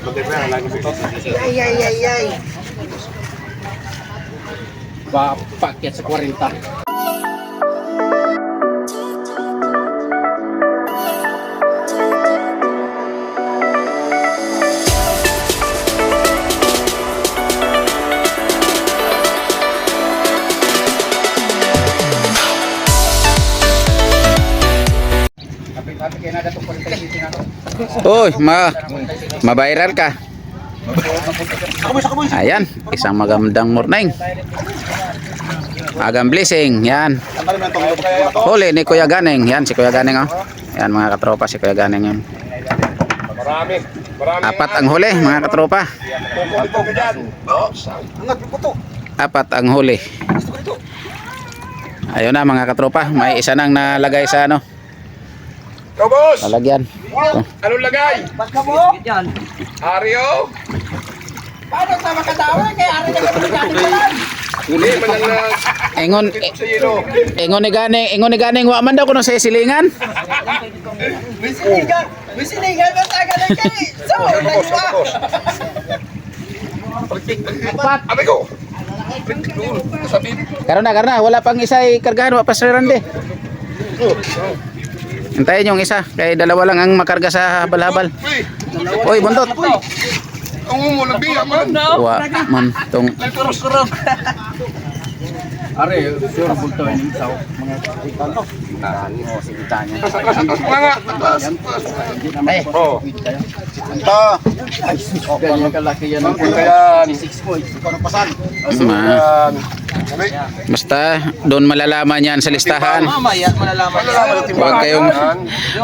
Ay, ay, ay, ay. Paket sa 40. Uy, ma-viral ka. Ayan, isang magandang morning. Agang blessing, yan. Huli ni Kuya Ganing, yan si Kuya Ganing oh. Yan mga katropa, si Kuya Ganing yun. Apat ang huli mga katropa. Apat ang huli. Ayun na mga katropa, may isa nang nalagay sa ano. Boss! Lalagyan. Anong lagay? Baka mo? Aryo? Paano sa makadawa? Kaya ari na kapag Uli man lang na Ingon sa yelo. ingon ni Ganing wa man daw kuno sa silingan. Bisinigan ba sa ganun kay? So, nagwa. Apat. Abe ko! Sabi, Karon na, wala pang isa ikargahan wa pa Sir Randy. Hintayin yung isa, kay dalawa lang ang makarga sa habal-habal. Uy, buntot. ang umulabi man. Wa man tong Are, sure bulto ini sa mga itanto. Oh, sige tanya. Mga ay. Oh. Ganyan kalaki yan ang Yan. 6 points. Ikaw na pasan. Yan. Basta doon malalaman yan sa listahan. Mamaya malalaman.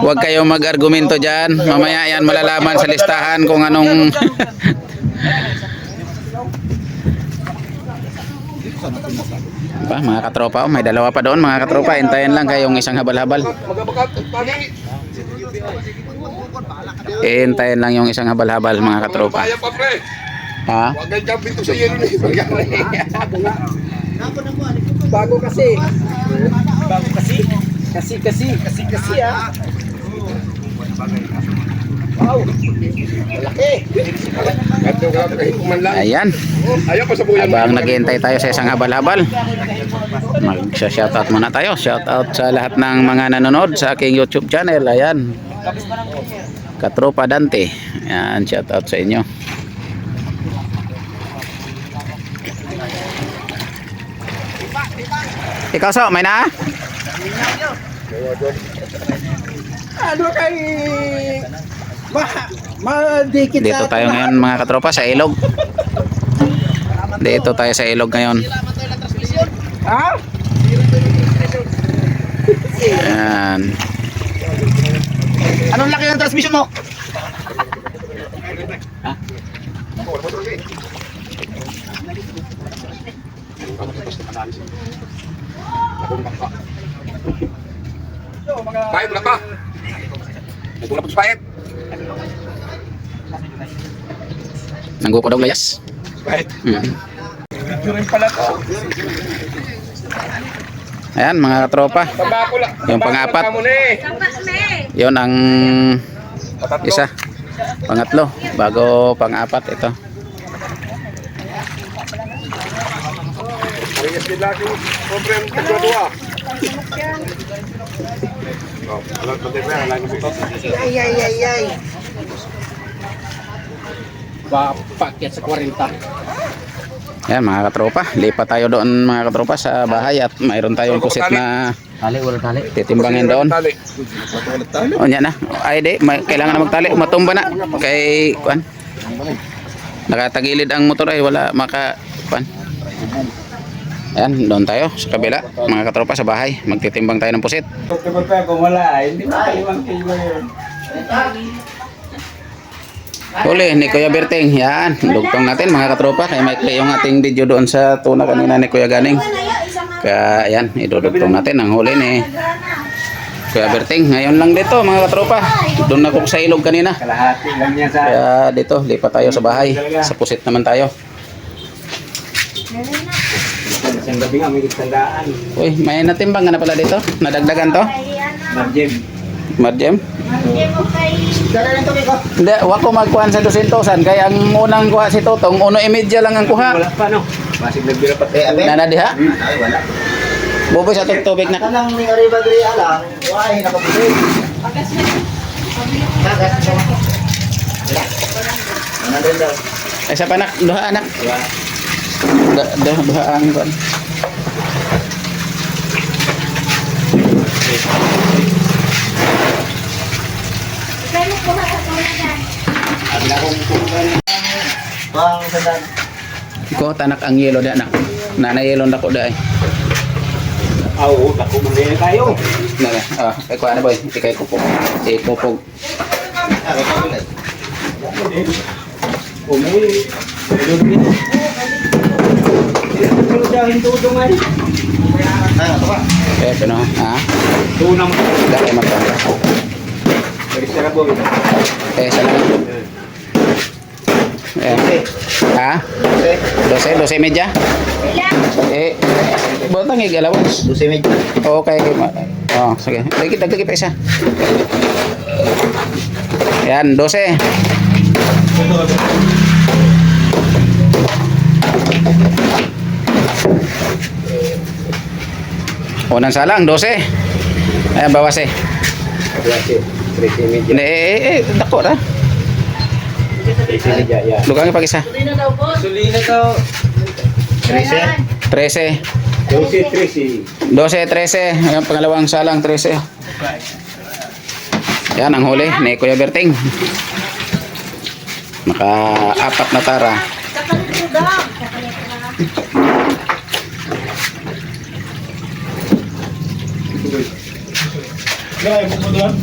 Huwag kayong mag-argumento diyan. Mamaya yan malalaman sa listahan kung anong pa, mga katropa, may dalawa pa doon mga katropa. Hintayin lang kayong isang habal-habal. Hintayin lang yung isang habal-habal mga katropa. Kaya pa pre. Ha? Wag kang jump dito sa yelo ni. Bago kasi. Bago kasi. Kasi ah. Wow. Malaki. Ganto ka kay kumanlan. Ayan. Ayaw pa sa buyan. Habang naghihintay tayo sa isang habal-habal, mag-shoutout muna tayo. Shoutout sa lahat ng mga nanonood sa aking YouTube channel. Ayan. Katropa Dante. Ayan, shoutout sa inyo. Ikaw so, may na? Ano kay madikit Dito tayo ngayon mga katropa sa ilog. Dito tayo sa ilog ngayon. Ha? Ayan. Anong laki ng transmission mo? Pahit na pa. Nagulap sa pahit. Nangguko daw layas. Pahit. Rin pala to. Ayan mga katropa. Tabako lang. Yung pang-apat. Yon ang isa. Pangatlo. Bago pang-apat ito. Ayos din lagi. Problem ko dua. Oh, alam ko din lagi dito. Ay, ay, ay, ay. Paket sa 40. Ayan mga katropa. Lipat tayo doon mga katropa sa bahay at mayroon tayong pusit na Tali, wala tali. titimbangin doon. O yan na. Ay di, kailangan na magtali. Matumba na. Kay kuan. Nakatagilid ang motor ay wala maka kuan. Ayan, doon tayo sa kabila. Mga katropa sa bahay. Magtitimbang tayo ng pusit. Kung wala, hindi pa 5 kilo yun. Huli ni Kuya Berting. Yan, dugtong natin mga katropa. Kaya may play yung ating video doon sa tuna kanina ni Kuya Ganing. Kaya yan, idudugtong natin ang huli ni Kuya Berting. Ngayon lang dito mga katropa. Doon ako sa ilog kanina. Kalahati lang yan sa... Kaya dito, lipat tayo sa bahay. Sa pusit naman tayo. Isang gabi nga, may Uy, may natimbang ka na pala dito. Nadagdagan to. Marjem. Marjem. Dala ng tubig ko. Hindi, wag ko magkuhan sa 200,000 kaya ang unang kuha si Totong 1.5 lang ang kuha. Wala pa no. Masig nagbira pa. Abe. Nana diha. Ay, wala. Buboy sa tubig na. Tanang ning arriba diri alang, why nakapusig. Kagas. Ano din daw? Ay sa panak, duha anak. Duha ang kuhan. Bang sandan. Ko tanak ang yelo da anak. Nana yelo nako da ay. Oo, dako man din tayo. Nana, ay kuha na boy. Ikay kupog. Kupog. Ay, kapulay. Umi. Pero dahil tudong ay. Ah, ito ba? Eh, pero ha? Tunang. Da kay magka. Dari sara boy. Eh, salamat. Eh. Ha? 12 media? Eh, botang igalawas. Lusi medyo. Okay. Oh, sige. Dagdag pa isa. Yan, 12. Unang salang, 12. Ayan, bawas eh. Hindi, dako na. Lugang pag isa. Sulina daw. 13. 13. 12, 13. 12, 13. Ayan, pangalawang salang, 13. Yan, ang huli ni Kuya Berting. Naka-4 na tara.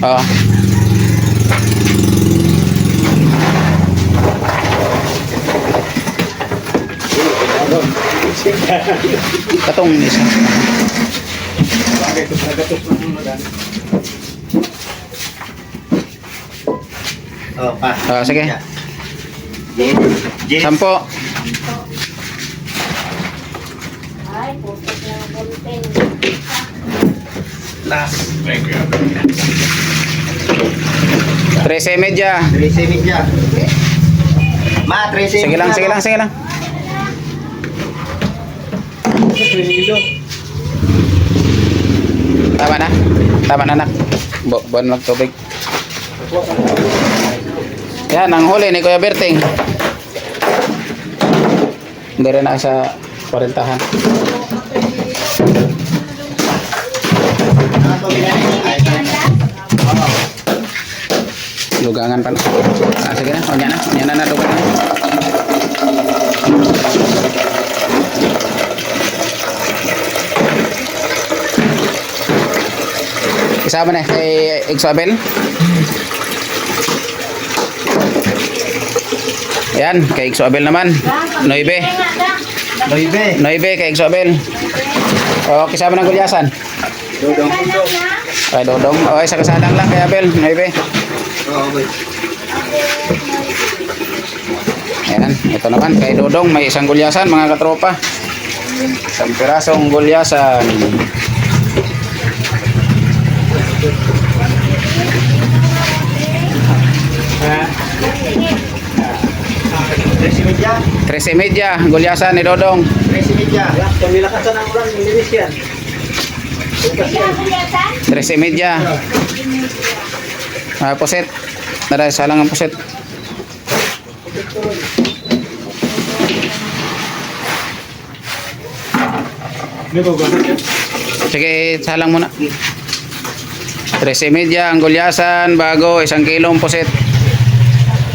Oh. Katong isa. Oh, pa. Sige. Yes. 10. Ay, putik na ng bulpen. Last. 13 media. 13 medya. Ma, 13. Sige lang, sige lang, sige lang. Tama na. Tama na, nak. Buwan lang tubig. Yan, ang huli ni Kuya Berting. Hindi rin na sa 40-han. Lugangan pala. Sige na, o na. O na lugangan. Isama na kay Exabel. Ayan, kay Exabel naman. 9. 9 kay Exabel. O, kasama ng gulyasan. Ay, dodong. O, isa kasalang lang kay Abel. 9. Oo, boy. Ayan, ito naman kay Dodong. May isang gulyasan, mga katropa. Isang pirasong gulyasan. Medya. 13 media, gulyasan ni Dodong. 13 medya. Pamilakasan ang ulan, nilinis yan. 13 media. Puset. Nara, salang ang puset. Sige, salang muna. 13 media ang gulyasan bago 1 kilong puset.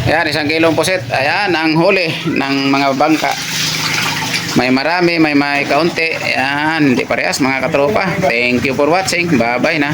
Ayan, 1 kilong puset. Ayan, ang huli ng mga bangka. May marami, may kaunti. Ayan, hindi parehas mga katropa. Thank you for watching. Bye-bye na.